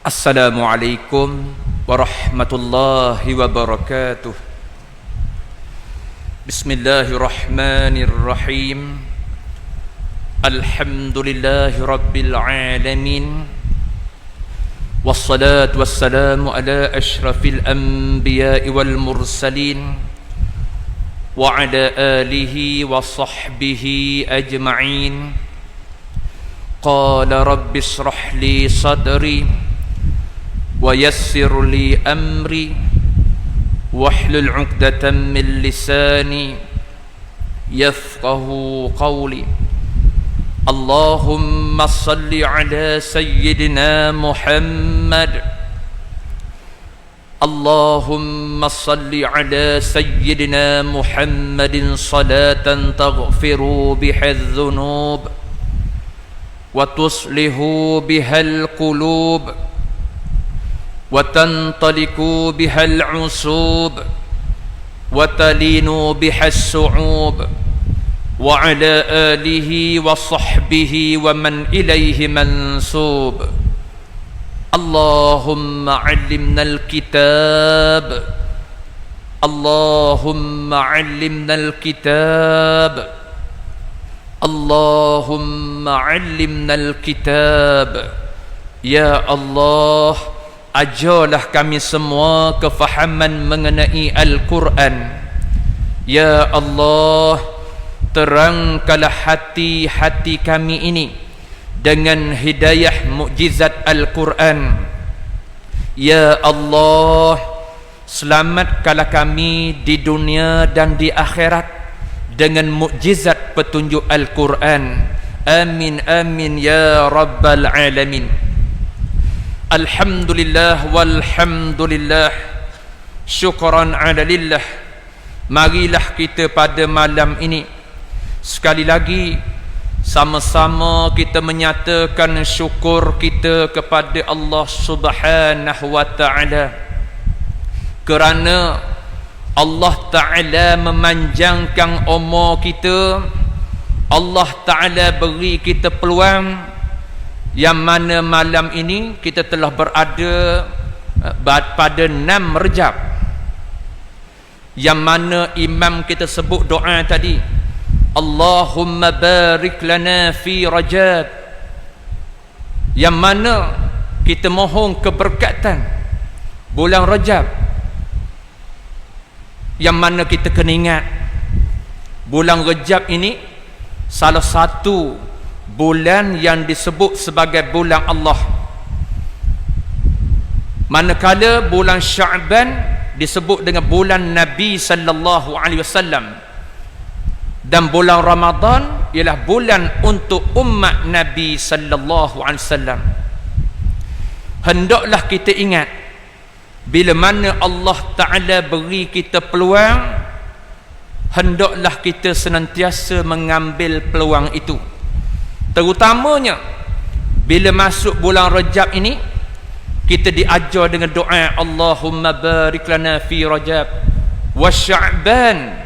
Assalamualaikum warahmatullahi wabarakatuh. Bismillahirrahmanirrahim. Alhamdulillahi rabbil alamin. Wassalatu wassalamu ala ashrafil anbiya'i wal mursalin wa ala alihi wa sahbihi ajma'in. Qala rabbi israh li sadri wa yassir li amri wahlul 'uqdatam min lisani yafqahu qawli. Allahumma salli ala sayyidina Muhammad. Allahumma salli ala sayyidina Muhammadin salatan taghfiru biha adh-dhunub wa tuslihu biha al-qulub وتنطلقوا بها العصوب وتلينوا بها الصعوب وعلى آله وصحبه ومن إليه منسوب. اللهم علمنا الكتاب. اللهم علمنا الكتاب. اللهم علمنا الكتاب. يا الله, ajarlah kami semua kefahaman mengenai Al-Quran. Ya Allah, terangkanlah hati-hati kami ini dengan hidayah mukjizat Al-Quran. Ya Allah, selamatkanlah kami di dunia dan di akhirat dengan mukjizat petunjuk Al-Quran. Amin amin ya rabbal alamin. Alhamdulillah walhamdulillah, syukran ala lillah. Marilah kita pada malam ini sekali lagi sama-sama kita menyatakan syukur kita kepada Allah Subhanahu wa ta'ala, kerana Allah Ta'ala memanjangkan umur kita. Allah Ta'ala beri kita peluang yang mana malam ini kita telah berada pada 6 Rejab, yang mana imam kita sebut doa tadi, Allahumma barik lana fi Rajab, yang mana kita mohon keberkatan bulan Rajab, yang mana kita kena ingat bulan Rajab ini salah satu bulan yang disebut sebagai bulan Allah. Manakala bulan Sya'ban disebut dengan bulan Nabi sallallahu alaihi wasallam, dan bulan Ramadan ialah bulan untuk umat Nabi sallallahu alaihi wasallam. Hendaklah kita ingat, bila mana Allah Ta'ala beri kita peluang, hendaklah kita senantiasa mengambil peluang itu. Terutamanya bila masuk bulan Rajab ini, kita diajar dengan doa Allahumma barik lana fi Rajab wa Sya'ban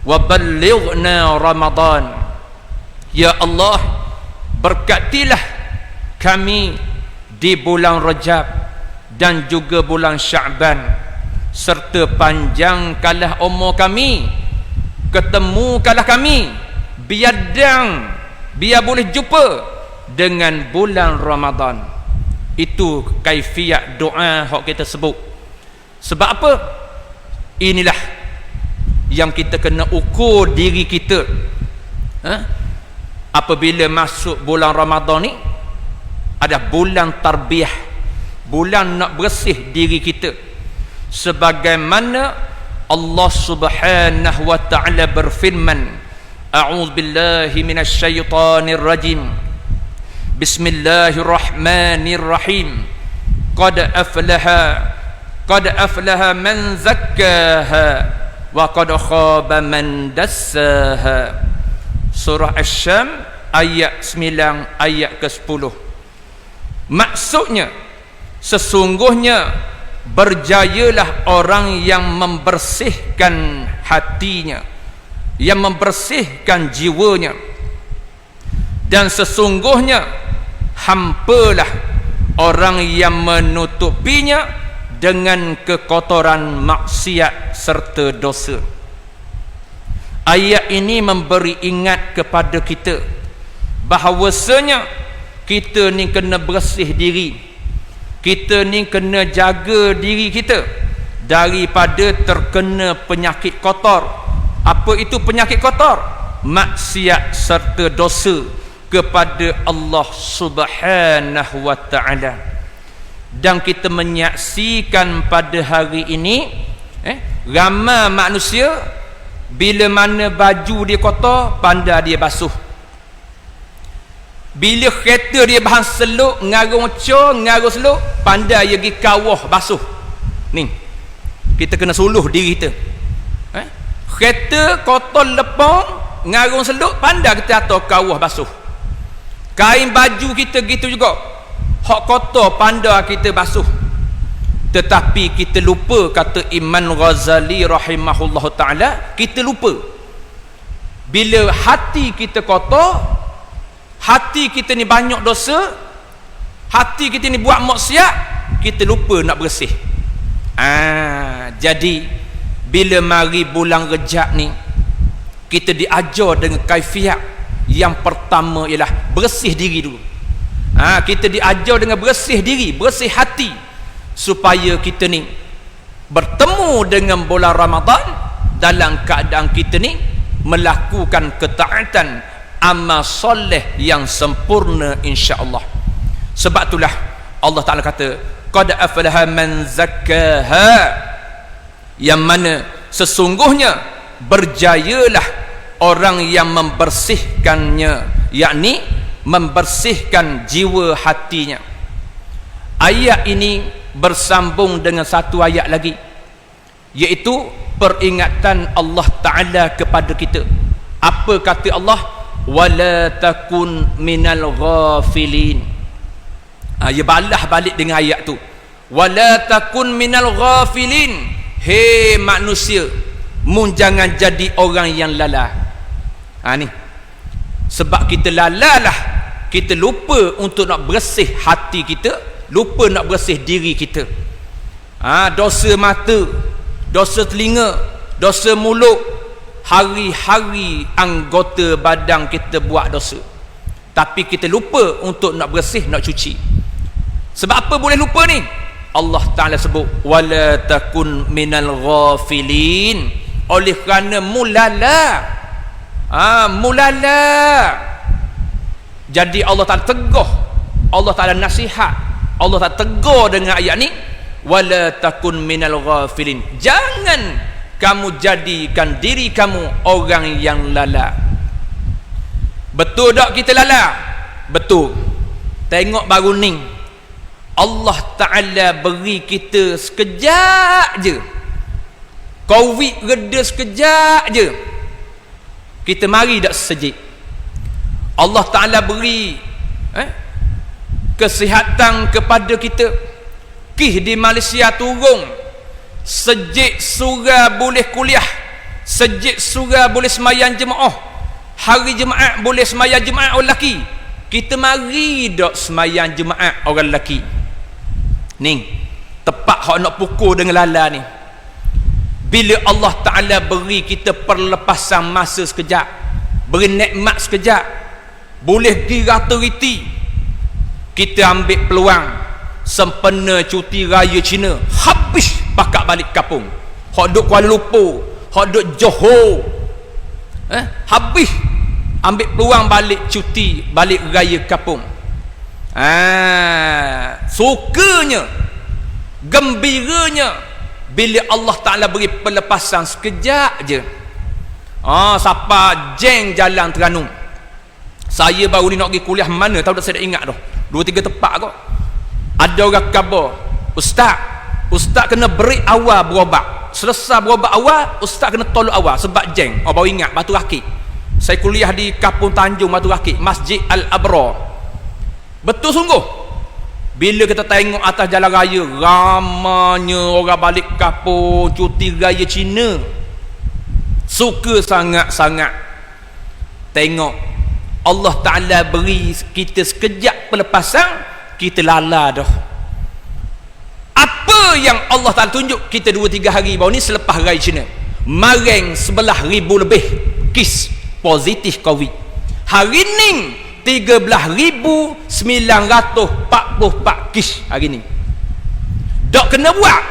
wa ballighna Ramadan. Ya Allah, berkatilah kami di bulan Rajab dan juga bulan Sya'ban, serta panjangkanlah umur kami, ketemukanlah kami biar boleh jumpa dengan bulan Ramadan. Itu kaifiat doa yang kita sebut. Sebab apa? Inilah yang kita kena ukur diri kita. Apabila masuk bulan Ramadan ni, ada bulan tarbiyah, bulan nak bersih diri kita. Sebagaimana Allah Subhanahu wa ta'ala berfirman, A'udzu billahi minasy syaithanir rajim. Bismillahirrahmanirrahim. Qad aflaha man zakkaha wa qad khaba man dassaha. Surah Asy-Syam ayat 9 ayat ke-10. Maksudnya, sesungguhnya berjayalah orang yang membersihkan hatinya, yang membersihkan jiwanya, dan sesungguhnya hampalah orang yang menutupinya dengan kekotoran maksiat serta dosa. Ayat ini memberi ingat kepada kita bahawasanya kita ni kena bersih diri, kita ni kena jaga diri kita daripada terkena penyakit kotor. Apa itu penyakit kotor? Maksiat serta dosa kepada Allah Subhanahu wa ta'ala. Dan kita menyaksikan pada hari ini ramai manusia bila mana baju dia kotor pandai dia basuh, bila kereta dia bahan seluk ngarung cor ngarung seluk pandai dia pergi kawah basuh. Ni kita kena suluh diri kita. Kereta kotor lepong ngarung seluk pandai kita atur kawah basuh. Kain baju kita gitu juga, hak kotor pandai kita basuh. Tetapi kita lupa, kata Imam Ghazali rahimahullah ta'ala, kita lupa bila hati kita kotor, hati kita ni banyak dosa, hati kita ni buat maksiat, kita lupa nak bersih. Jadi bila mari bulan Rejab ni, kita diajar dengan kaifiat yang pertama ialah bersih diri dulu. Kita diajar dengan bersih diri, bersih hati, supaya kita ni bertemu dengan bulan Ramadan dalam keadaan kita ni melakukan ketaatan amal soleh yang sempurna, insya-Allah. Sebab itulah Allah Ta'ala kata qad aflaha man zakkaha, yang mana sesungguhnya berjayalah orang yang membersihkannya, yakni membersihkan jiwa hatinya. Ayat ini bersambung dengan satu ayat lagi, iaitu peringatan Allah Ta'ala kepada kita. Apa kata Allah? Wala takun minal ghafilin. Ia balah balik dengan ayat tu, wala takun minal ghafilin. Hei manusia, mun jangan jadi orang yang lala. Ni sebab kita lalalah, kita lupa untuk nak bersih hati kita, lupa nak bersih diri kita. Dosa mata, dosa telinga, dosa mulut, hari-hari anggota badan kita buat dosa, tapi kita lupa untuk nak bersih, nak cuci. Sebab apa boleh lupa ni? Allah Ta'ala sebut wala takun minal ghafilin, oleh kerana mulala. Mulala. Jadi Allah Ta'ala teguh, Allah Ta'ala nasihat, Allah Ta'ala tegur dengan ayat ni, wala takun minal ghafilin, jangan kamu jadikan diri kamu orang yang lala. Betul tak kita lala? Betul. Tengok baru ni Allah Ta'ala beri kita sekejap je, Covid reda sekejap je, kita mari dak sejik. Allah Ta'ala beri kesihatan kepada kita. Kih di Malaysia turun, sejik surah boleh kuliah, sejik surah boleh semayang jemaah, hari Jumaat boleh semayang Jumaat orang lelaki. Kita mari dak semayang Jumaat orang lelaki ni, tepat hak nak pukul dengan lala ni. Bila Allah Ta'ala beri kita perlepasan masa sekejap, beri nikmat sekejap, boleh pergi rata-riti, kita ambil peluang sempena cuti raya Cina, habis pakak balik kampung. Hak duk Kuala Lumpur, hak duk Johor, habis ambil peluang balik cuti, balik raya kampung. Sukanya, gembiranya bila Allah Ta'ala beri pelepasan sekejap je. Siapa jeng jalan Terengganu, saya baru ni nak pergi kuliah mana tahu tak, saya dah ingat dah 2-3 tempat kot. Ada orang khabar, Ustaz kena break awal berobat, selesai berobat awal Ustaz kena tolak awal sebab jeng. Baru ingat Batu Rakit. Saya kuliah di Kampung Tanjung Batu Rakit, Masjid Al-Abrar. Betul sungguh. Bila kita tengok atas jalan raya, ramanya orang balik kampung cuti raya Cina. Suka sangat-sangat tengok Allah Ta'ala beri kita sekejap pelepasan, kita lala dah. Apa yang Allah Ta'ala tunjuk kita 2-3 hari baru ni selepas raya Cina, mareng 11,000 lebih kes positif COVID. Hari ni 13,944 kes hari ni. Dok kena buat,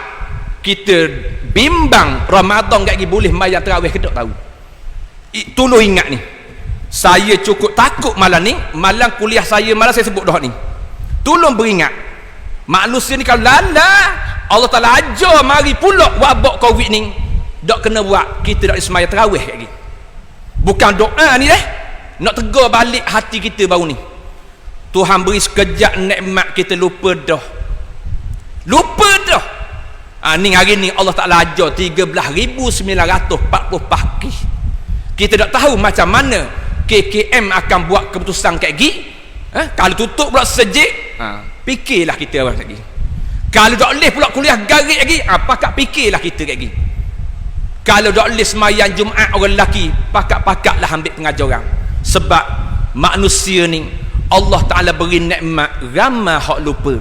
kita bimbang Ramadan kat lagi boleh mayat tarawih ke tak tahu. Tolong ingat ni, saya cukup takut malam ni, malam kuliah saya malam saya sebut dah ni, tolong beringat manusia ni kalau lala Allah Ta'ala ajar mari pulak wabak COVID ni, dok kena buat, kita tak semaya tarawih lagi. Bukan doa ni dah, nak tegur balik hati kita baru ni. Tuhan beri sekejap nikmat kita lupa dah. Ni hari ni Allah Ta'ala ajar 13,944 kes. Kita tak tahu macam mana KKM akan buat keputusan kat gigi. Kalau tutup pula sejik, fikirlah kita orang lagi. Kalau tak boleh pula kuliah garik lagi, pakak fikirlah kita kat gigi. Kalau tak boleh semayang Jumaat orang lelaki, pakak-pakaklah ambil pengajaran. Sebab manusia ni Allah Ta'ala beri nikmat, ramai hak lupa.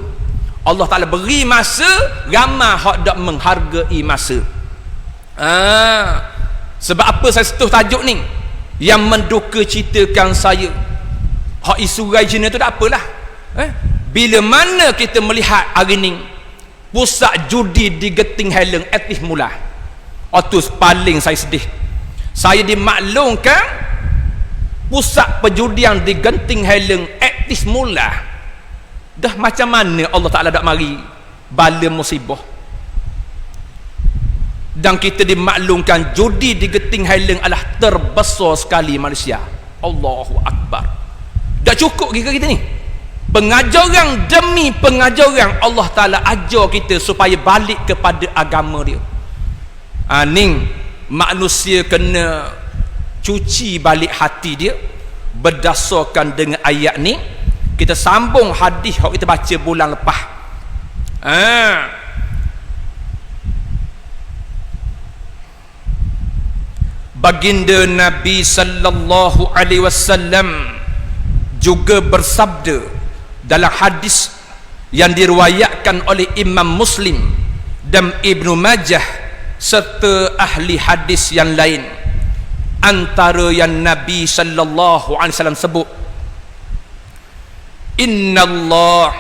Allah Ta'ala beri masa, ramai hak tak menghargai masa. Sebab apa saya setuh tajuk ni? Yang menduka ceritakan saya hak isu raya Cina tu tak apalah. Bila mana kita melihat hari ni pusat judi di Genting Highland aktif mula, itu paling saya sedih. Saya dimaklumkan pusat perjudian di Genting Highland aktif mula. Dah macam mana Allah Ta'ala tak mari bala musibah. Dan kita dimaklumkan judi di Genting Highland adalah terbesar sekali Malaysia. Allahu Akbar. Tak cukup kita ni. Pengajaran demi pengajaran Allah Ta'ala ajar kita supaya balik kepada agama dia. Ni manusia kena cuci balik hati dia berdasarkan dengan ayat ni. Kita sambung hadis yang kita baca bulan lepas. Baginda Nabi sallallahu alaihi wasallam juga bersabda dalam hadis yang diriwayatkan oleh Imam Muslim dan Ibnu Majah serta ahli hadis yang lain. Antara yang Nabi sallallahu alaihi wasallam sebut, Innallah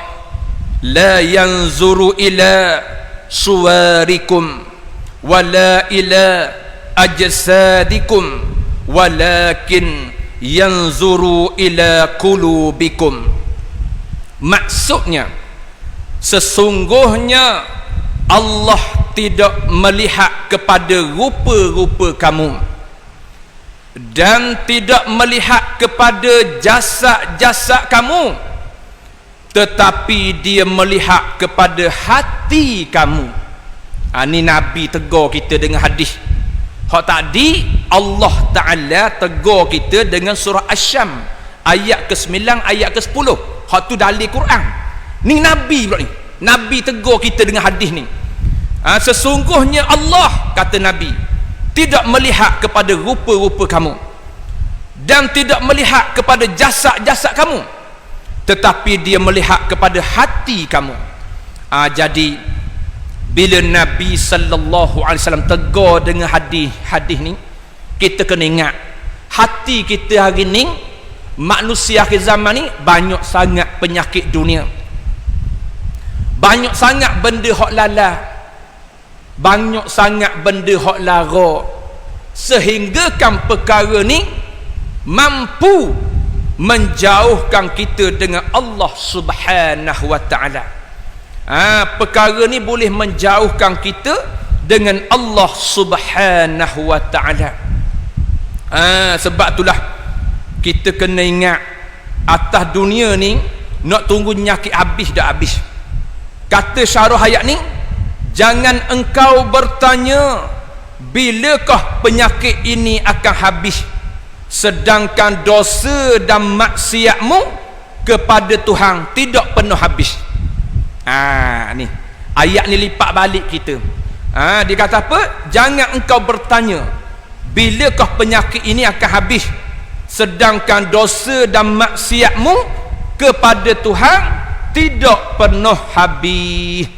la yanzuru ila suwarikum wala ila ajsadikum walakin yanzuru ila qulubikum. Maksudnya, sesungguhnya Allah tidak melihat kepada rupa-rupa kamu dan tidak melihat kepada jasad-jasad kamu, tetapi dia melihat kepada hati kamu. Ini Nabi tegur kita dengan hadis. Hak tadi Allah Ta'ala tegur kita dengan surah Asy-Syam ayat ke-9 ayat ke-10. Hak tu dalil Quran. Ni Nabi pula ni. Nabi tegur kita dengan hadis ni. Sesungguhnya Allah, kata Nabi, tidak melihat kepada rupa-rupa kamu dan tidak melihat kepada jasad-jasad kamu, tetapi dia melihat kepada hati kamu. Jadi bila Nabi sallallahu alaihi wasallam tegur dengan hadis ni, kita kena ingat hati kita hari ni, manusia akhir zaman ni banyak sangat penyakit dunia, banyak sangat benda hak lala, banyak sangat benda hak lara, sehingga kan perkara ni mampu menjauhkan kita dengan Allah Subhanahu wa ta'ala. Perkara ni boleh menjauhkan kita dengan Allah Subhanahu wa ta'ala. Sebab itulah kita kena ingat, atas dunia ni nak tunggu nyakit habis dah habis. Kata syarah ayat ni, jangan engkau bertanya bilakah penyakit ini akan habis, sedangkan dosa dan maksiatmu kepada Tuhan tidak pernah habis. Ni ayat ni lipat balik kita. Dia kata apa? Jangan engkau bertanya bilakah penyakit ini akan habis, sedangkan dosa dan maksiatmu kepada Tuhan tidak pernah habis.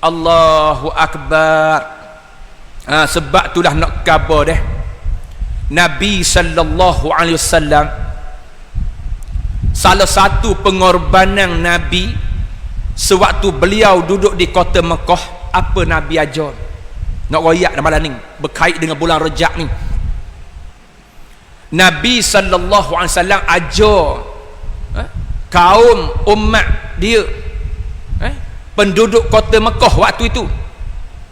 Allahu Akbar. Sebab itulah nak khabar dah, Nabi sallallahu alaihi wasallam, salah satu pengorbanan Nabi sewaktu beliau duduk di kota Mekah, apa Nabi ajar? Nak royak dalam malam ni berkait dengan bulan Rejab ni. Nabi sallallahu alaihi wasallam ajar kaum umat dia, penduduk kota Mekah waktu itu,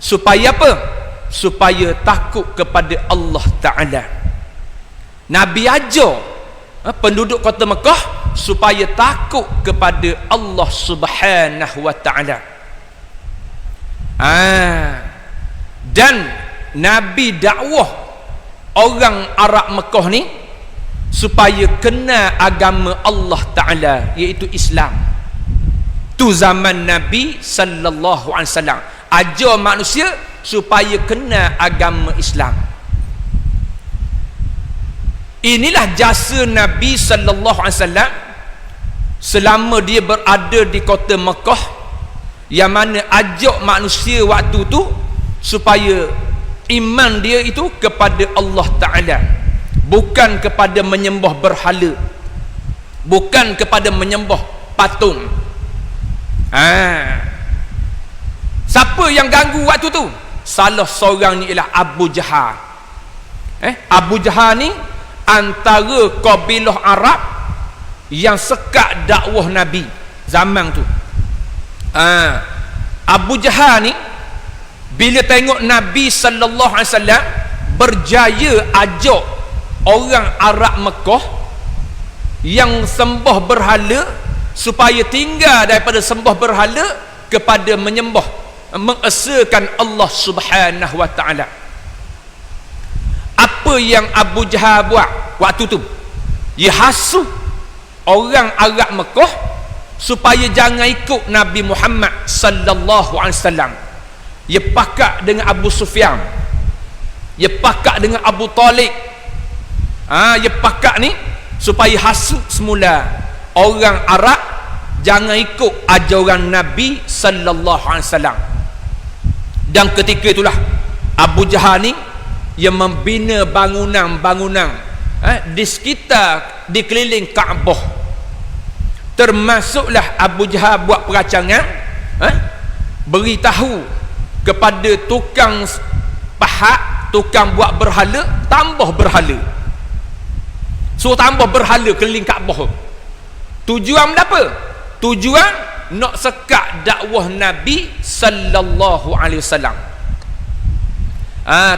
supaya apa? Supaya takut kepada Allah Ta'ala. Nabi ajar penduduk kota Mekah supaya takut kepada Allah Subhanahu wa Ta'ala. Dan Nabi dakwah orang Arab Mekah ni supaya kena agama Allah Ta'ala, iaitu Islam. Tu zaman Nabi sallallahu alaihi wasallam ajar manusia supaya kena agama Islam. Inilah jasa Nabi sallallahu alaihi wasallam selama dia berada di kota Mekah, yang mana ajak manusia waktu tu supaya iman dia itu kepada Allah Ta'ala, bukan kepada menyembah berhala, bukan kepada menyembah patung. Siapa yang ganggu waktu tu? Salah seorang ni ialah Abu Jahal. Abu Jahal ni antara kabilah Arab yang sekat dakwah Nabi zaman tu. Abu Jahal ni bila tengok Nabi sallallahu alaihi wasallam berjaya ajak orang Arab Mekah yang sembah berhala supaya tinggal daripada sembah berhala kepada menyembah, mengesakan Allah Subhanahu wa Ta'ala. Apa yang Abu Jahal buat waktu tu? Dia hasuh orang Arab Mekah supaya jangan ikut Nabi Muhammad sallallahu alaihi wasallam. Dia pakat dengan Abu Sufyan, dia pakat dengan Abu Talib. Dia pakat ni supaya hasuh semula orang Arab jangan ikut ajaran Nabi sallallahu alaihi wasallam. Dan ketika itulah Abu Jahal ni yang membina bangunan-bangunan di sekitar, di keliling Kaabah. Termasuklah Abu Jahal buat perancangan beritahu kepada tukang pahat, tukang buat berhala, tambah berhala, suruh tambah berhala keliling Kaabah. Tujuan apa? Tujuan nak sekat dakwah Nabi sallallahu alaihi wasallam.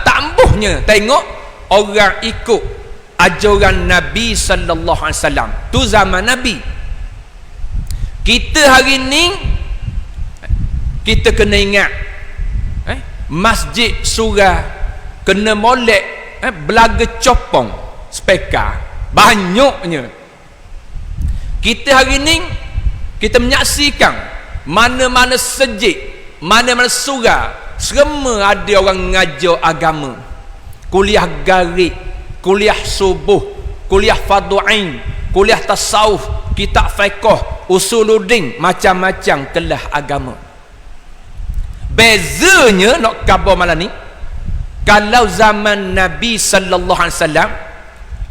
Tambuhnya tengok orang ikut ajaran Nabi sallallahu alaihi wasallam. Tu zaman Nabi. Kita hari ni kita kena ingat masjid surah kena molek belaga copong speka banyaknya. Kita hari ni kita menyaksikan mana-mana sejid, mana-mana surah, semua ada orang ngajar agama. Kuliah garik, kuliah subuh, kuliah fardu'ain, kuliah tasawuf, kitab fiqh, usuluddin, macam-macam kelas agama. Bezanya nak khabar malam ni, kalau zaman Nabi sallallahu alaihi wasallam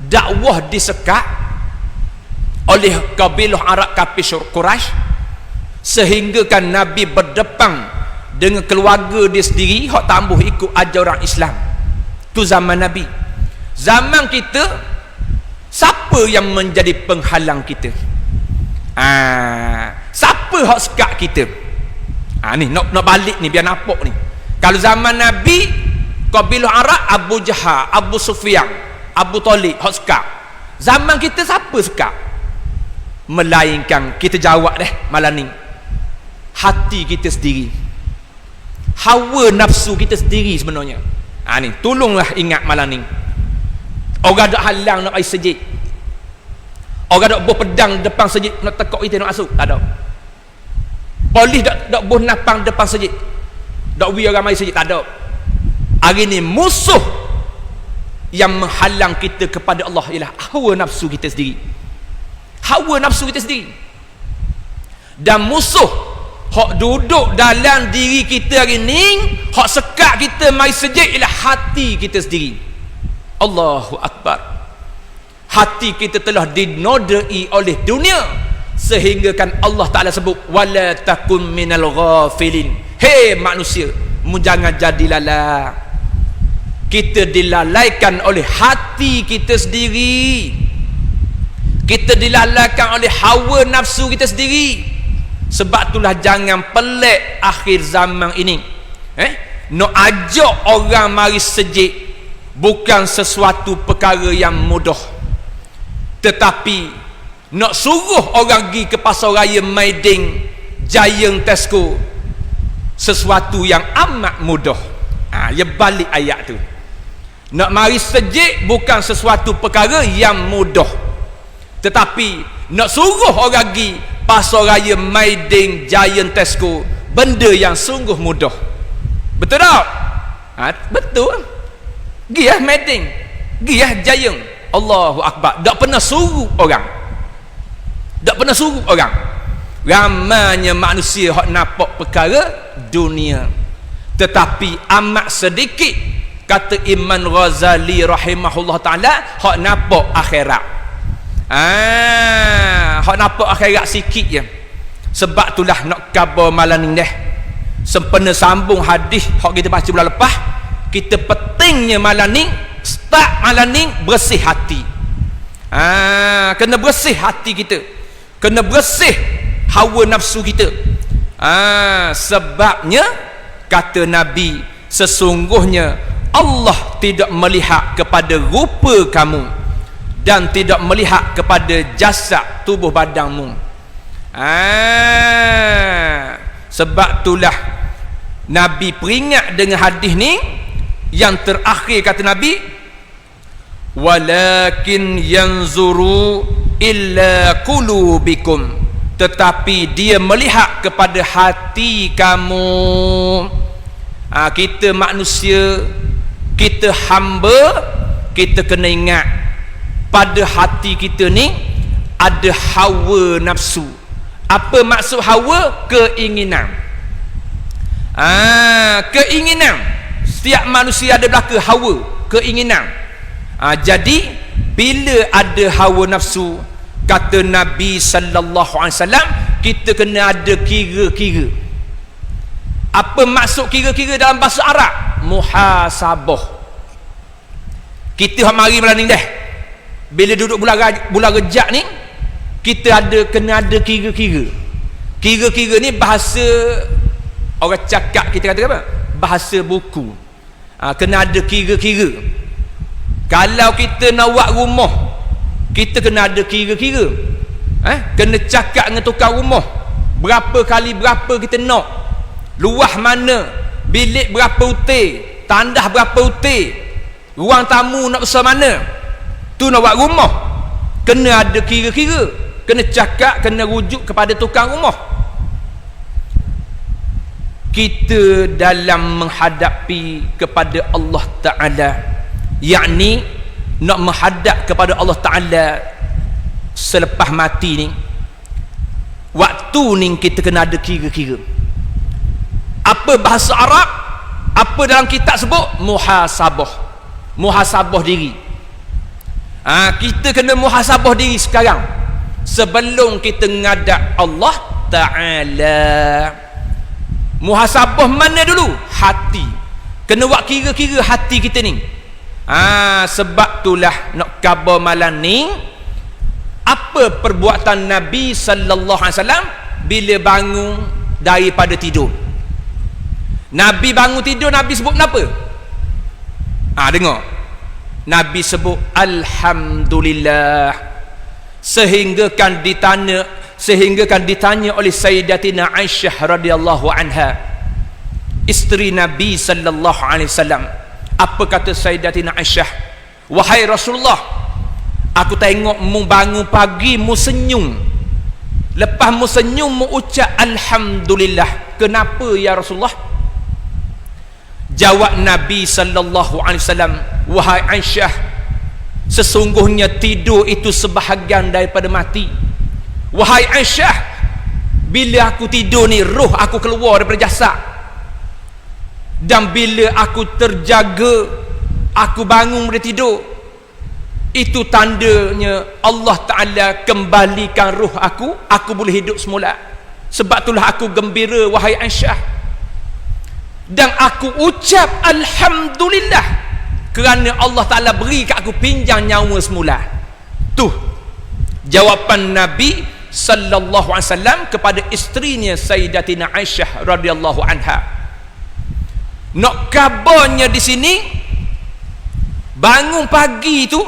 dakwah disekat oleh kabilah Arab kafir Quraisy, sehingga kan Nabi berdepan dengan keluarga dia sendiri hak tambuh ikut ajaran Islam. Tu zaman Nabi. Zaman kita, siapa yang menjadi penghalang kita? Siapa hak sekat kita? Ni nak balik ni biar nampak ni. Kalau zaman Nabi, kabilah Arab Abu Jahal, Abu Sufyan, Abu Talib hak sekat. Zaman kita siapa sekat? Melainkan kita jawab malam ni, hati kita sendiri, hawa nafsu kita sendiri sebenarnya. Ni tolonglah ingat malam ni. Orang ada halang nak pergi sejid, orang ada buah pedang depan sejid nak tekuk kita nak masuk, tak ada. Polis dak buah napang depan sejid, dak wi orang mai sejid, tak ada. Hari ni musuh yang menghalang kita kepada Allah ialah hawa nafsu kita sendiri. Hawa nafsu kita sendiri. Dan musuh hak duduk dalam diri kita hari ni, hak sekat kita mari sejid ialah hati kita sendiri. Allahu Akbar. Hati kita telah dinodai oleh dunia, sehingga kan Allah Ta'ala sebut wala takun minal ghafilin. Hei manusia, mu jangan jadi lala. Kita dilalaikan oleh hati kita sendiri, kita dilalaikan oleh hawa nafsu kita sendiri. Sebab itulah jangan pelik akhir zaman ini, nak ajak orang mari sejid bukan sesuatu perkara yang mudah, tetapi nak suruh orang pergi ke pasar raya Maiding, Giant, Tesco, sesuatu yang amat mudah. Ya balik ayat tu. Nak mari sejid bukan sesuatu perkara yang mudah, tetapi nak suruh orang pergi pasar raya Maiding, Giant, Tesco, benda yang sungguh mudah. Betul tak? Betul. Pergi Maiding, pergi Giant. Allahu Akbar. Tak pernah suruh orang, tak pernah suruh orang. Ramanya manusia hak nampak perkara dunia, tetapi amat sedikit, kata Imam Ghazali rahimahullah ta'ala, hak nampak akhirat. Hak nampak akhirat sikit je. Sebab itulah nak khabar malam ni dah sempena sambung hadis hak kita baca bulan lepas. Kita pentingnya malam ni, start malam ni bersih hati. Kena bersih hati kita, kena bersih hawa nafsu kita. Sebabnya kata Nabi, sesungguhnya Allah tidak melihat kepada rupa kamu dan tidak melihat kepada jasad tubuh badanmu. Sebab itulah Nabi peringat dengan hadis ni. Yang terakhir kata Nabi, walakin yanzuru illa qulubikum, tetapi dia melihat kepada hati kamu. Kita manusia, kita hamba, kita kena ingat pada hati kita ni ada hawa nafsu. Apa maksud hawa? Keinginan. Keinginan. Setiap manusia ada belaka hawa, keinginan. Jadi bila ada hawa nafsu, kata Nabi sallallahu alaihi wasallam, kita kena ada kira-kira. Apa maksud kira-kira dalam bahasa Arab? Muhasabah. Kita mari malam ni dah, bila duduk bulan Rejab ni, kita kena ada kira-kira. Kira-kira ni bahasa orang cakap, kita kata apa? Bahasa buku. Kena ada kira-kira. Kalau kita nak buat rumah, kita kena ada kira-kira. Kena cakap dengan tukang rumah, berapa kali berapa kita nak, luah mana, bilik berapa utir, tandah berapa utir, ruang tamu nak besar mana. Tu nak buat rumah, kena ada kira-kira. Kena cakap, kena rujuk kepada tukang rumah. Kita dalam menghadapi kepada Allah Ta'ala, yakni nak menghadap kepada Allah Ta'ala selepas mati ni, waktu ni kita kena ada kira-kira. Apa bahasa Arab, apa dalam kitab sebut? Muhasabah. Muhasabah diri. Kita kena muhasabah diri sekarang sebelum kita menghadap Allah Ta'ala. Muhasabah mana dulu? Hati. Kena buat kira-kira hati kita ni. Sebab itulah nak khabar malam ni, apa perbuatan Nabi sallallahu alaihi wasallam bila bangun daripada tidur. Nabi bangun tidur, Nabi sebut kenapa? Dengar. Nabi sebut alhamdulillah, sehingga kan ditanya oleh Sayyidatina Aisyah radhiyallahu anha, isteri Nabi sallallahu alaihi wasallam. Apa kata Sayyidatina Aisyah? Wahai Rasulullah, aku tengok mu bangun pagi mu senyum, lepas mu senyum mu ucap alhamdulillah. Kenapa ya Rasulullah? Jawab Nabi sallallahu alaihi wasallam, wahai Aisyah, sesungguhnya tidur itu sebahagian daripada mati. Wahai Aisyah, Bila aku tidur ni, roh aku keluar daripada jasad. Dan bila aku terjaga, aku bangun dari tidur, itu tandanya Allah Ta'ala kembalikan roh aku boleh hidup semula. Sebab itulah aku gembira, wahai Aisyah, dan aku ucap Alhamdulillah kerana Allah Ta'ala beri kat aku pinjang nyawa semula. Tu jawapan Nabi sallallahu alaihi wasallam kepada isterinya Sayyidatina Aisyah radhiyallahu anha. Nak kabarnya di sini, bangun pagi tu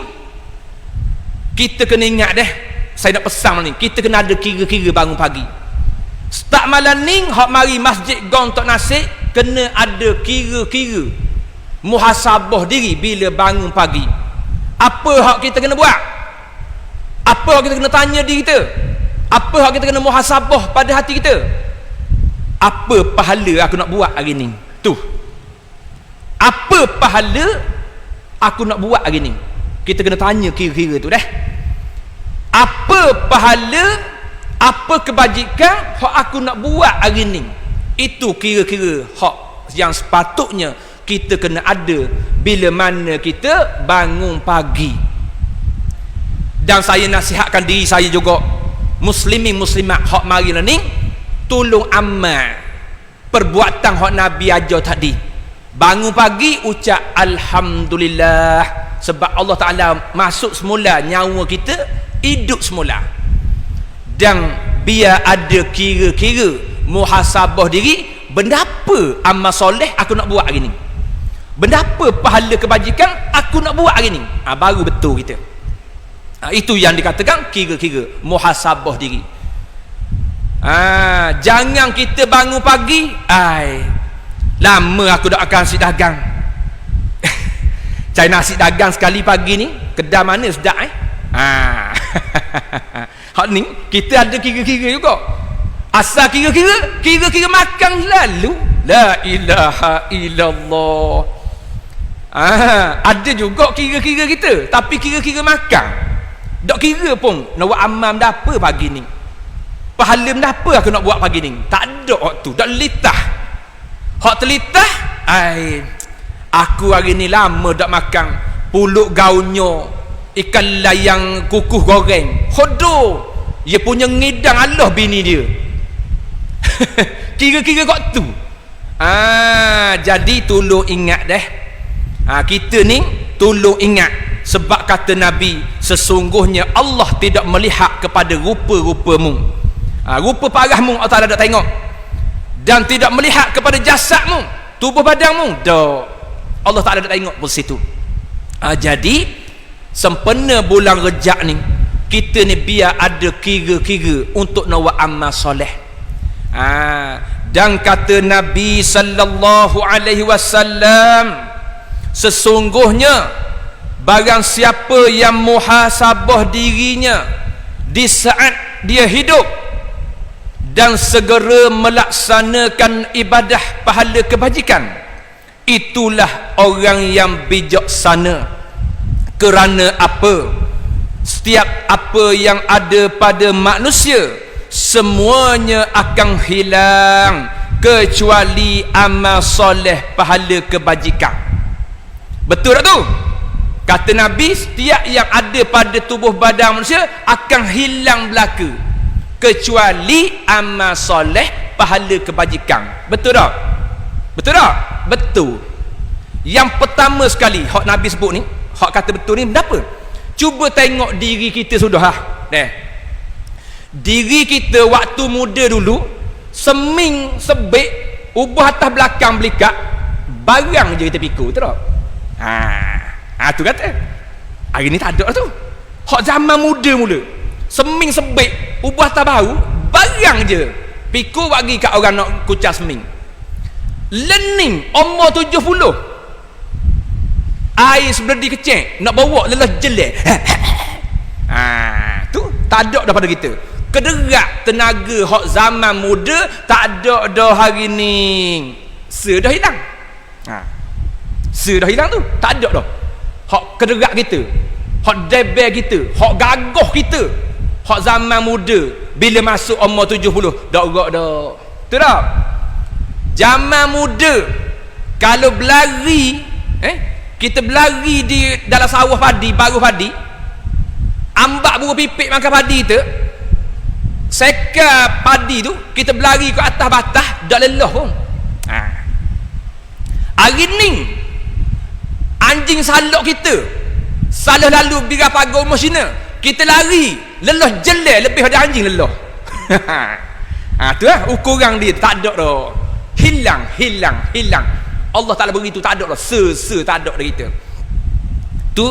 kita kena ingat dah, saya nak pesan ni, kita kena ada kira-kira bangun pagi. Start malam ni, hak mari masjid gong tok nasib, kena ada kira-kira muhasabah diri bila bangun pagi. Apa hak kita kena buat? Apa hak kita kena tanya diri kita? Apa hak kita kena muhasabah pada hati kita? Apa pahala aku nak buat hari ni? Tu. Apa pahala aku nak buat hari ni? Kita kena tanya kira-kira tu dah. Apa pahala, apa kebajikan hak aku nak buat hari ni? Itu kira-kira hak yang sepatutnya kita kena ada bila mana kita bangun pagi. Dan saya nasihatkan diri saya juga, muslimin muslimat hak mari ni, tolong amal perbuatan hak Nabi ajar tadi. Bangun pagi ucap Alhamdulillah, sebab Allah Ta'ala masuk semula nyawa kita, hidup semula. Dan biar ada kira-kira muhasabah diri, benda apa amal soleh aku nak buat hari ni, benda apa pahala kebajikan aku nak buat hari ni, baru betul kita. Itu yang dikatakan kira-kira muhasabah diri. Jangan kita bangun pagi, lama aku dah akan nasi dagang. Cari nasi dagang sekali pagi ni, kedai mana sedap hak ni kita ada kira-kira juga. Asal kira-kira makan lalu, la ilaha illallah. Ada juga kira-kira kita, tapi kira-kira makan tak kira pun nak buat amal dah apa pagi ni, pahala dah apa aku nak buat pagi ni. Tak ada waktu, tak telitah. Hak telitah, aku hari ni lama tak makan pulut gaunyo, ikan layang kukuh goreng, hodoh, dia punya ngidang Allah bini dia. Kira-kira kok tu. Jadi tolong ingat dah. Kita ni tolong ingat, sebab kata Nabi, sesungguhnya Allah tidak melihat kepada rupa-rupamu, rupa parahmu Allah Ta'ala tak tengok, dan tidak melihat kepada jasadmu, tubuh badanmu, Allah Ta'ala tak tengok pun situ. Jadi sempena bulan Rejab ni, kita ni biar ada kira-kira untuk nak buat amal soleh. Dan kata Nabi sallallahu alaihi wasallam, sesungguhnya barang siapa yang muhasabah dirinya di saat dia hidup dan segera melaksanakan ibadah pahala kebajikan, itulah orang yang bijaksana. Kerana apa? Setiap apa yang ada pada manusia, semuanya akan hilang kecuali amal soleh pahala kebajikan. Betul tak tu? Kata Nabi, setiap yang ada pada tubuh badan manusia akan hilang belaka kecuali amal soleh pahala kebajikan. Betul tak? Betul tak? Betul. Yang pertama sekali hak Nabi sebut ni, hak kata betul ni, kenapa? Cuba tengok diri kita sudah diri kita waktu muda dulu, seming sebik, ubah atas belakang belikat, barang je kita pikul, betul tak? Tu kata hari ni tak ada tu. Hak zaman muda mula, seming sebik, ubah atas bahu, barang je pikul bagi kat orang nak kucah seming. Learning umur 70, air sebelah kecil nak bawa lelah jelek. Tu tak ada daripada kita. Kederak tenaga hak zaman muda tak ada dah hari ni. Dah hilang. Dah hilang tu, tak ada dah. Hak kederak kita, hak debel kita, hak gagah kita, hak zaman muda bila masuk umur 70 dak gerak dah. Tu tak? Zaman muda kalau berlari kita berlari di dalam sawah padi, baru padi, ambak burung pipit makan padi tu, seka padi tu kita berlari ke atas batas dak lelah pun. Hari ni anjing salok kita salah lalu bira pagar rumah Cina, kita lari lelah jelek lebih pada anjing lelah. Tu lah ukuran dia, tak ada dah. Hilang. Allah Ta'ala beri tu tak ada dah. Tak ada dah kita. Tu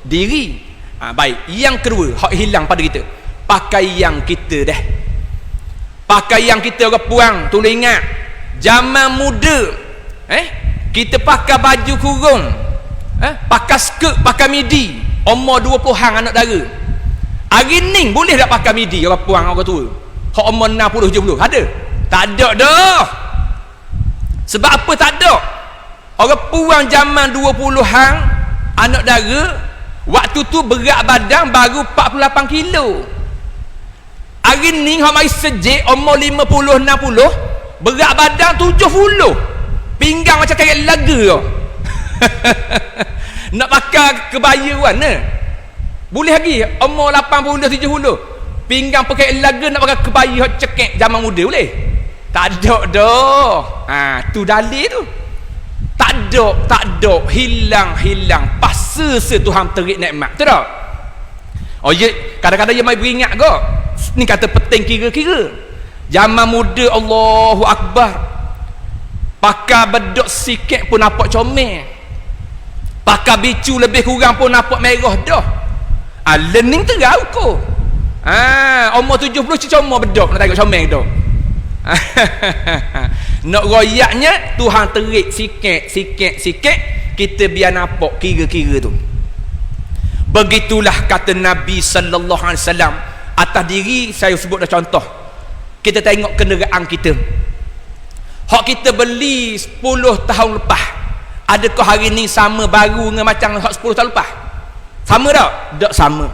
diri. Baik. Yang kedua, hak hilang pada kita. Pakaian kita dah. Pakaian kita orang puang, tolong ingat. Zaman muda, kita pakai baju kurung, pakai skirt, pakai midi, umur 20-an anak dara. Hari ni boleh tak pakai midi orang puang, orang tua? Hak umur 60-70 ada? Tak ada dah. Sebab apa tak ada? Orang puang zaman 20-an anak dara, waktu tu berat badan baru 48 kilo. Hari ni hak mai sejik umur 50-60, berat badan 70. Pinggang macam karet laga tau. Nak pakai kebaya mana? Boleh lagi umur 80-70, pinggang pakai laga nak pakai kebaya hot cekek zaman muda boleh? Tak ada dah. Tu dalil tu. Tak ada. Hilang. Pasal Tuhan terik nikmat. Betul tak? Oh ya, kadang-kadang dia mai beringat ke? Ni kata penting kira-kira. Zaman muda Allahu Akbar. Pakai bedok sikit pun nampak comel. Pakai bicu lebih kurang pun nampak merah dah. Learning terau ko. Umur 70 comel bedok nak tengok comel dah. Nak royaknya Tuhan terik sikit kita biar nampak kira-kira tu. Begitulah kata Nabi sallallahu alaihi wasallam. Atas diri saya sebut dah contoh. Kita tengok kenderaan kita. Hak kita beli 10 tahun lepas, adakah hari ni sama baru dengan macam hak 10 tahun lepas? Sama tak? Tak sama.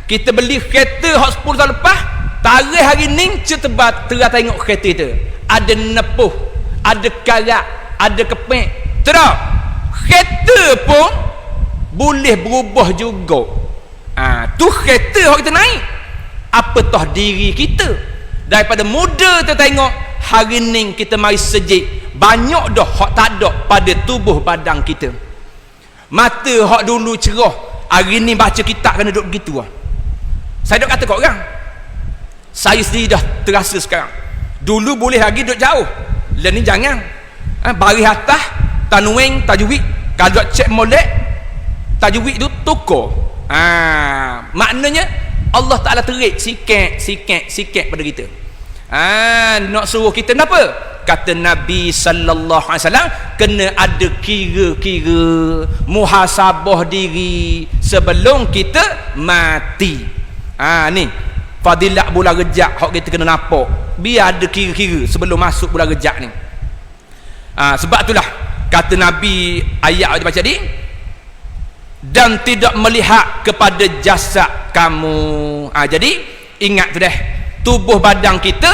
Kita beli kereta hak 10 tahun lepas, tarikh hari ni cetebat terang tengok kereta tu. Ada nepuh, ada karat, ada kepek. Tak? Kereta pun boleh berubah juga. Tu kereta hak kita naik. Apatah diri kita. Daripada muda kita tengok, hari ni kita mari sejik, banyak dah hak tak ada pada tubuh badan kita. Mata hak dulu cerah, hari ni baca kitab kena duduk begitu lah. Saya duk kata kat orang, saya sendiri dah terasa sekarang. Dulu boleh lagi duduk jauh, lah ni jangan. Baris atas tanwin tajwid, kalau cek molek tajwid tu tukar. Maknanya Allah Ta'ala terik sikit pada kita. Nak suruh kita kenapa? Kata Nabi sallallahu alaihi wasallam, kena ada kira-kira, muhasabah diri sebelum kita mati. Ni fadilat bulan Rejab hak kita kena nampak. Biar ada kira-kira sebelum masuk bulan Rejab ni. Sebab itulah kata Nabi ayat yang baca tadi, dan tidak melihat kepada jasad kamu. Jadi ingat tu dah, tubuh badan kita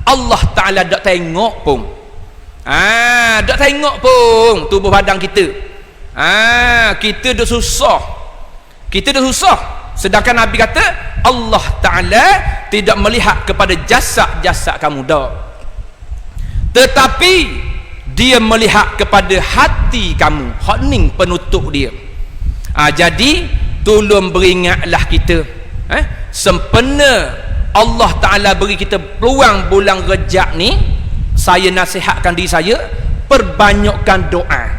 Allah Ta'ala tak tengok pun. Tak tengok pun tubuh badan kita. Kita dah susah. Sedangkan Nabi kata Allah Ta'ala tidak melihat kepada jasad kamu dah, tetapi dia melihat kepada hati kamu. Hak ni penutup dia. Jadi tolong beringatlah kita, sempena Allah Ta'ala beri kita peluang bulan Rejab ni, saya nasihatkan diri saya, perbanyakkan doa.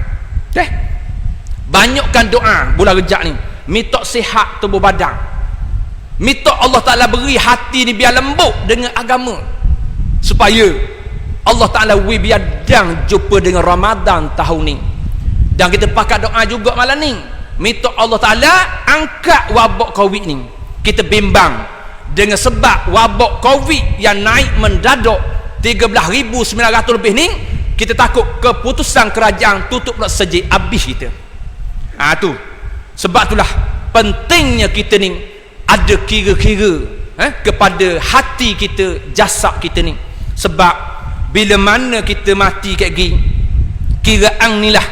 Banyakkan doa bulan Rejab ni, minta sihat tubuh badan, minta Allah Ta'ala beri hati ni biar lembut dengan agama, supaya Allah Ta'ala biar dan jumpa dengan Ramadan tahun ni. Dan kita pakai doa juga malam ni, minta Allah Ta'ala angkat wabak Covid ni. Kita bimbang dengan sebab wabak Covid yang naik mendadak 13,900 lebih ni, kita takut keputusan kerajaan tutup pula sejik habis kita. Tu sebab itulah pentingnya kita ni ada kira-kira kepada hati kita, jasad kita ni. Sebab bila mana kita mati kat gini, kiraan ni lah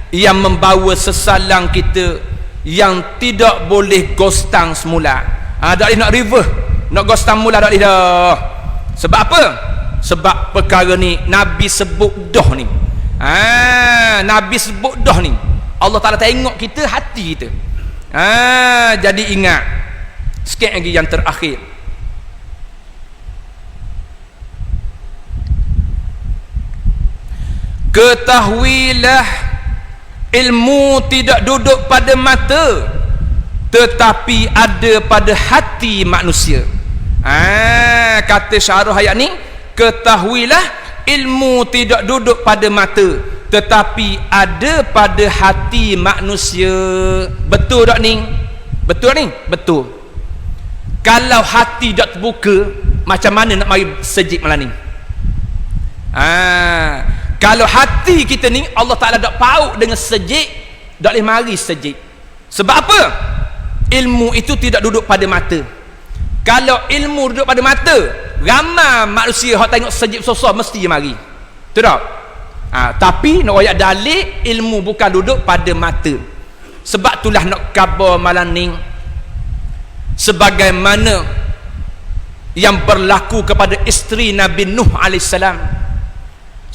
yang membawa sesalang kita yang tidak boleh gostang semula. Tak boleh nak reverse, nak gostang mula tak boleh dah. Sebab apa? Sebab perkara ni Nabi sebut dah ni. Nabi sebut dah ni. Allah Ta'ala tengok kita, hati kita. Jadi ingat sikit lagi yang terakhir. Ketahuilah, ilmu tidak duduk pada mata, tetapi ada pada hati manusia. Kata syarah ayat ni, ketahuilah ilmu tidak duduk pada mata, tetapi ada pada hati manusia. Betul tak ni? Betul ni? Betul. Kalau hati tak terbuka, macam mana nak mari sejid malam ni? Kalau hati kita ni Allah Ta'ala tak pauk dengan sejid, tak boleh mari sejid. Sebab apa? Ilmu itu tidak duduk pada mata. Kalau ilmu duduk pada mata, ramai manusia yang tengok sejid sosok mesti dia mari. Betul tak? Tapi nak ayat dalil, ilmu bukan duduk pada mata. Sebab itulah nak khabar malam ni, sebagaimana yang berlaku kepada isteri Nabi Nuh AS,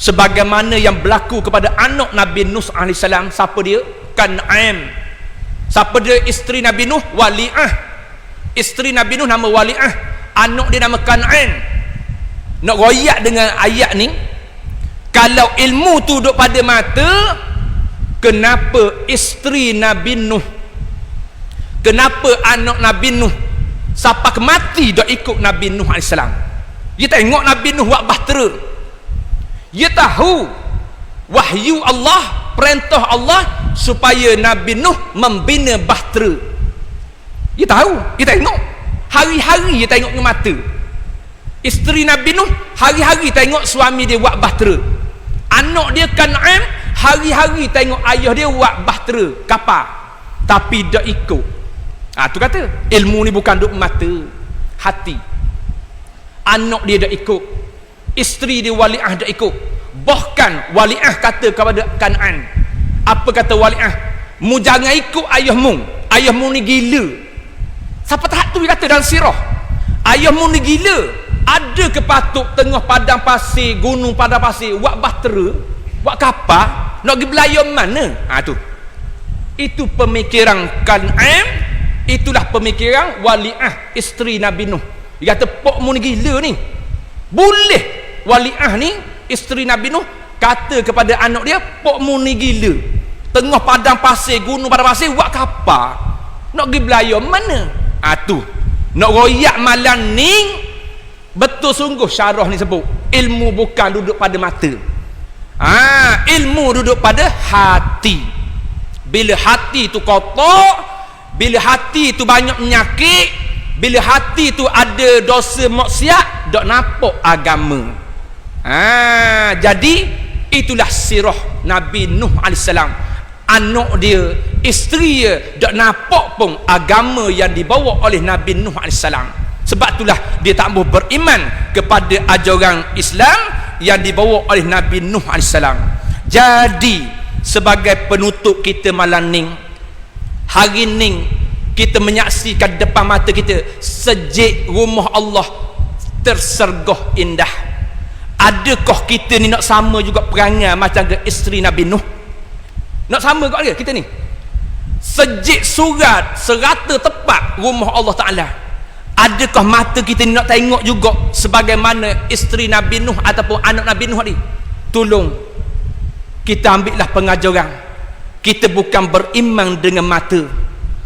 sebagaimana yang berlaku kepada anak Nabi Nuh AS. Siapa dia? Kan'an. Siapa dia isteri Nabi Nuh? Wali'ah. Isteri Nabi Nuh nama Wali'ah, anak dia nama Kan'an. Nak royak dengan ayat ni, kalau ilmu tu duduk pada mata, kenapa isteri Nabi Nuh, kenapa anak Nabi Nuh sampai ke mati dah ikut Nabi Nuh AS? Dia tengok Nabi Nuh buat bahtera, dia tahu wahyu Allah, perintah Allah supaya Nabi Nuh membina bahtera. Dia tahu, dia tengok hari-hari, dia tengok dengan mata. Isteri Nabi Nuh hari-hari tengok suami dia buat bahtera. Anak dia Kan'an hari-hari tengok ayah dia buat bahtera kapal, tapi tak ikut. Tu kata ilmu ni bukan duduk mata, hati. Anak dia tak ikut, isteri dia Wali'ah tak ikut. Bahkan Wali'ah kata kepada Kan'an, apa kata Wali'ah? Mu jangan ikut ayahmu, ayahmu ni gila. Siapa tahap tu dia kata dalam sirah, ayahmu ni gila. Ada ke patut tengah padang pasir, gunung padang pasir, buat bahtera, buat kapal, nak pergi belayar mana? Tu. Itu pemikiran Kan'an, itulah pemikiran Wali'ah isteri Nabi Nuh. Dia kata pokmu ni gila ni. Boleh Wali'ah ni isteri Nabi Nuh kata kepada anak dia, pokmu ni gila, tengah padang pasir, gunung padang pasir, buat kapal, nak pergi belayar mana? Tu nak royak malam ni. Betul sungguh syarah ni sebut ilmu bukan duduk pada mata. Ilmu duduk pada hati. Bila hati tu kotor, bila hati tu banyak penyakit, bila hati tu ada dosa maksiat, tak nampak agama. Jadi itulah sirah Nabi Nuh AS. Anak dia, isteri dia, tak nampak pun agama yang dibawa oleh Nabi Nuh AS. Sebab itulah dia tak mahu beriman kepada ajaran Islam yang dibawa oleh Nabi Nuh AS. Jadi sebagai penutup kita malam ni, hari ni kita menyaksikan depan mata kita sejid rumah Allah tersergoh indah. Adakah kita ni nak sama juga perangai macam ke isteri Nabi Nuh? Nak sama ke kita ni? Sejid surat serata tepat rumah Allah Ta'ala. Adakah mata kita ni nak tengok juga sebagaimana isteri Nabi Nuh ataupun anak Nabi Nuh ni? Tolong kita ambillah pengajaran. Kita bukan beriman dengan mata,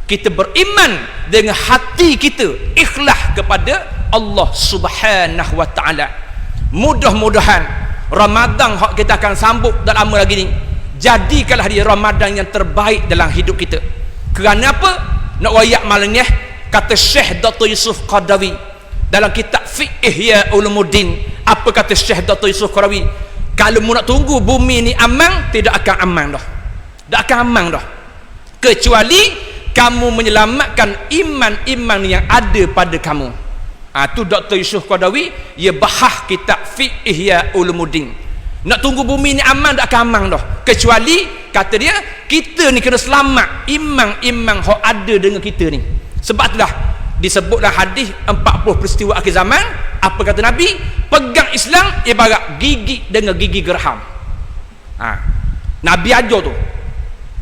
kita beriman dengan hati kita, ikhlas kepada Allah Subhanahu Wa Ta'ala. Mudah-mudahan Ramadan hak kita akan sambut tak lama lagi ni, jadikanlah dia Ramadan yang terbaik dalam hidup kita. Kerana apa? Nak wayak malam ni, kata Syekh Dr. Yusuf Qaradawi dalam kitab Fiqh Ihya Ulumuddin. Apa kata Syekh Dr. Yusuf Qaradawi? Kalau mu nak tunggu bumi ni aman, tidak akan aman dah. Tak akan aman dah, kecuali kamu menyelamatkan iman-iman yang ada pada kamu. Tu Dr. Yusuf Qadawi, ia bahas kitab Fiqh Ihya Ulumuddin. Nak tunggu bumi ni aman tak akan aman dah. Kecuali kata dia, kita ni kena selamat imam-imam yang ada dengan kita ni. Sebab itulah disebutlah hadis 40 peristiwa akhir zaman. Apa kata Nabi? Pegang Islam ibarat gigi dengan gigi geraham. Nabi ajar tu.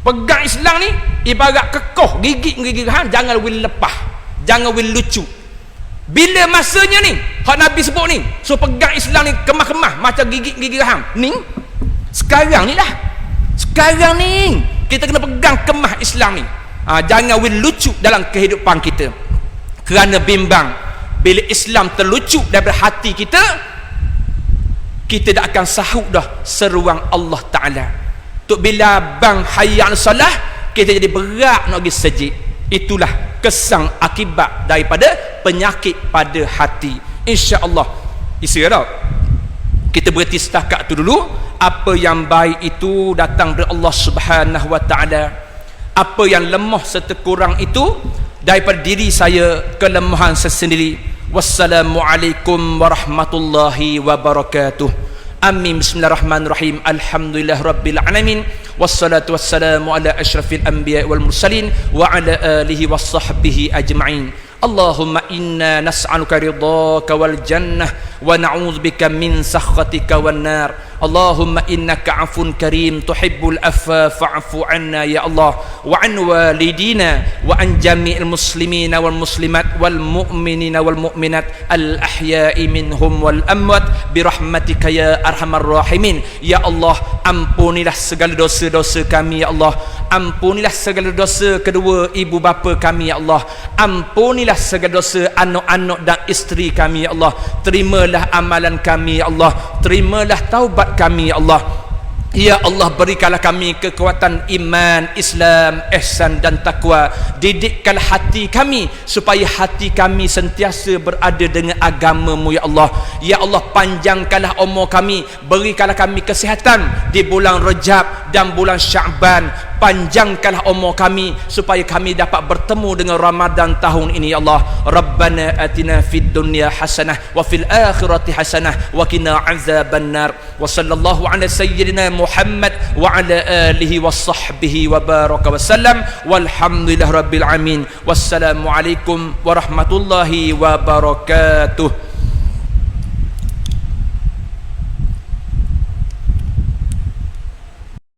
Pegang Islam ni ibarat kekoh gigi dengan gigi geraham, jangan will lepas, jangan will lucu. Bila masanya ni hak Nabi sebut ni, so pegang Islam ni kemah-kemah macam gigi geraham ni, sekarang ni lah, sekarang ni kita kena pegang kemah Islam ni. Jangan will lucu dalam kehidupan kita, kerana bimbang bila Islam terlucu daripada hati kita, kita tak akan sahut dah seruang Allah Ta'ala. Tuk bila bang hayya 'alas salah, kita jadi berat nak pergi sejid. Itulah kesang akibat daripada penyakit pada hati. InsyaAllah istirahat, kita berhenti setakat tu dulu. Apa yang baik itu datang dari Allah Subhanahu Wa Ta'ala. Apa yang lemah serta kurang itu daripada diri saya, kelemahan saya sendiri. Wassalamualaikum warahmatullahi wabarakatuh. Amin. Bismillahirrahmanirrahim. Alhamdulillah Rabbil Alamin. Wassalatu wassalamu ala ashrafil anbiya wal mursalin wa ala alihi wa sahbihi ajma'in. Allahumma inna nas'aluka ridhaka wal jannah wa na'udzubika min sakhatika wan nar. Allahumma innaka 'afun karim tuhibbul afwa fa'fu 'anna ya Allah, wa 'an walidina wa 'an jami'il muslimina wal muslimat wal mu'minina wal mu'minat al ahya'i minhum wal amwat bi rahmatika ya arhamar rahimin. Ya Allah, ampunilah segala dosa-dosa kami ya Allah. Ampunilah segala dosa kedua ibu bapa kami ya Allah. Ampunilah segala dosa anak-anak dan isteri kami ya Allah. Terimalah amalan kami ya Allah. Terimalah taubat kami ya Allah. Ya Allah, berikanlah kami kekuatan iman, Islam, ihsan dan takwa. Didikkanlah hati kami supaya hati kami sentiasa berada dengan agama-Mu ya Allah. Ya Allah, panjangkanlah umur kami, berikanlah kami kesihatan di bulan Rejab dan bulan Sya'ban. Panjangkanlah umur kami supaya kami dapat bertemu dengan Ramadan tahun ini ya Allah. Rabbana atina fid dunya hasanah wa fil akhirati hasanah wa qina azabannar. Wa sallallahu ala sayyidina Muhammad wa ala alihi wa sahbihi wa baraka wa sallam. Walhamdulillah rabbil alamin. Wassalamu alaikum warahmatullahi wabarakatuh.